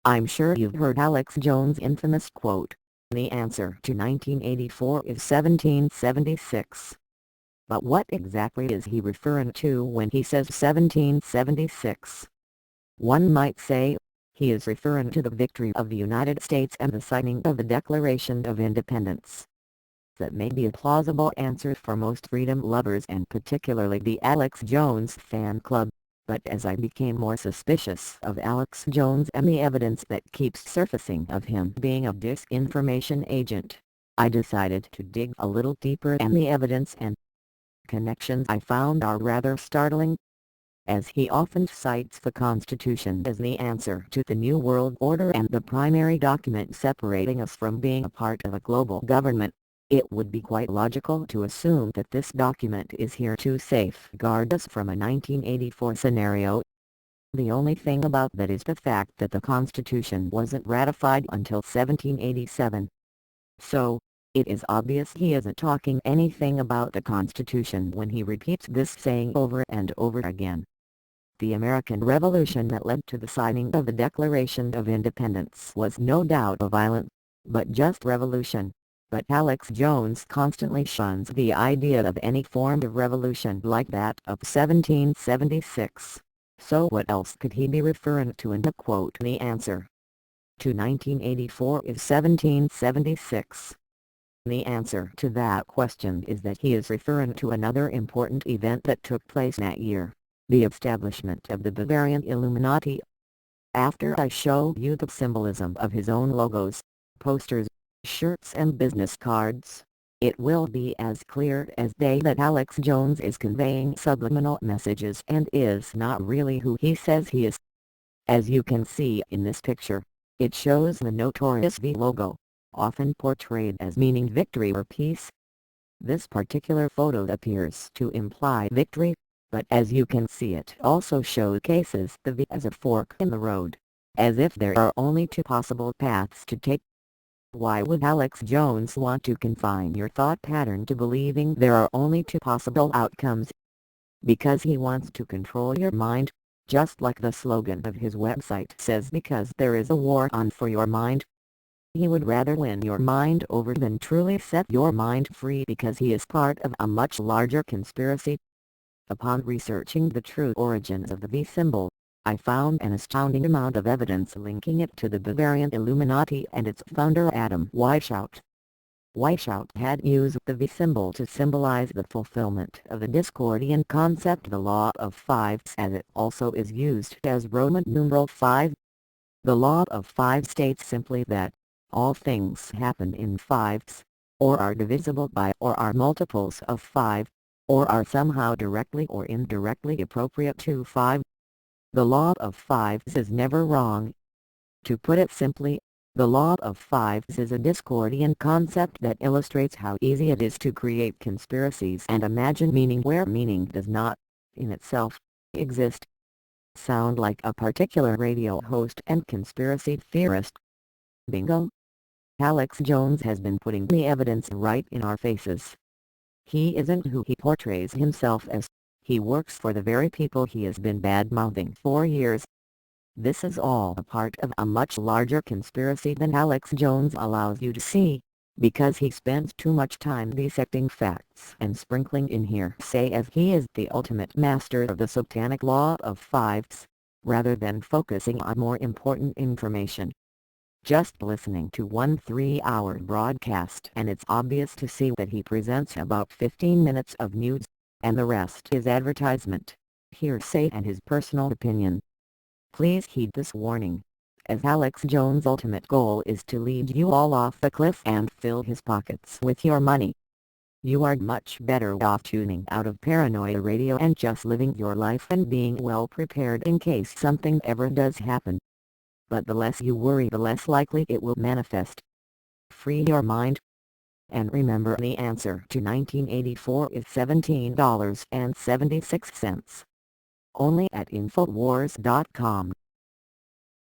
I'm sure you've heard Alex Jones' infamous quote, "The answer to 1984 is 1776." But what exactly is he referring to when he says 1776? One might say, he is referring to the victory of the United States and the signing of the Declaration of Independence. That may be a plausible answer for most freedom lovers and particularly the Alex Jones fan club, but as I became more suspicious of Alex Jones and the evidence that keeps surfacing of him being a disinformation agent, I decided to dig a little deeper, and the evidence and connections I found are rather startling. As he often cites the Constitution as the answer to the New World Order and the primary document separating us from being a part of a global government, it would be quite logical to assume that this document is here to safeguard us from a 1984 scenario. The only thing about that is the fact that the Constitution wasn't ratified until 1787. So, it is obvious he isn't talking anything about the Constitution when he repeats this saying over and over again. The American Revolution that led to the signing of the Declaration of Independence was no doubt a violent, but just revolution. But Alex Jones constantly shuns the idea of any form of revolution like that of 1776. So what else could he be referring to in the quote? The answer to 1984 is 1776. The answer to that question is that he is referring to another important event that took place that year, the establishment of the Bavarian Illuminati. After I show you the symbolism of his own logos, posters, shirts and business cards, it will be as clear as day that Alex Jones is conveying subliminal messages and is not really who he says he is. As you can see in this picture, it shows the notorious V logo, often portrayed as meaning victory or peace. This particular photo appears to imply victory, but as you can see it also showcases the V as a fork in the road, as if there are only two possible paths to take. Why would Alex Jones want to confine your thought pattern to believing there are only two possible outcomes? Because he wants to control your mind, just like the slogan of his website says, because there is a war on for your mind. He would rather win your mind over than truly set your mind free, because he is part of a much larger conspiracy. Upon researching the true origins of the V symbol, I found an astounding amount of evidence linking it to the Bavarian Illuminati and its founder Adam Weishaupt. Weishaupt had used the V symbol to symbolize the fulfillment of the Discordian concept, the law of fives, as it also is used as Roman numeral 5. The law of 5 states simply that all things happen in fives, or are divisible by or are multiples of 5, or are somehow directly or indirectly appropriate to 5. The law of fives is never wrong. To put it simply, the law of fives is a Discordian concept that illustrates how easy it is to create conspiracies and imagine meaning where meaning does not, in itself, exist. Sound like a particular radio host and conspiracy theorist? Bingo! Alex Jones has been putting the evidence right in our faces. He isn't who he portrays himself as. He works for the very people he has been bad-mouthing for years. This is all a part of a much larger conspiracy than Alex Jones allows you to see, because he spends too much time dissecting facts and sprinkling in hearsay as he is the ultimate master of the satanic law of fives, rather than focusing on more important information. Just listening to one 3-hour broadcast and it's obvious to see that he presents about 15 minutes of news, and the rest is advertisement, hearsay and his personal opinion. Please heed this warning, as Alex Jones' ultimate goal is to lead you all off the cliff and fill his pockets with your money. You are much better off tuning out of Paranoia Radio and just living your life and being well prepared in case something ever does happen. But the less you worry, the less likely it will manifest. Free your mind. And remember, the answer to 1984 is $17.76. Only at Infowars.com.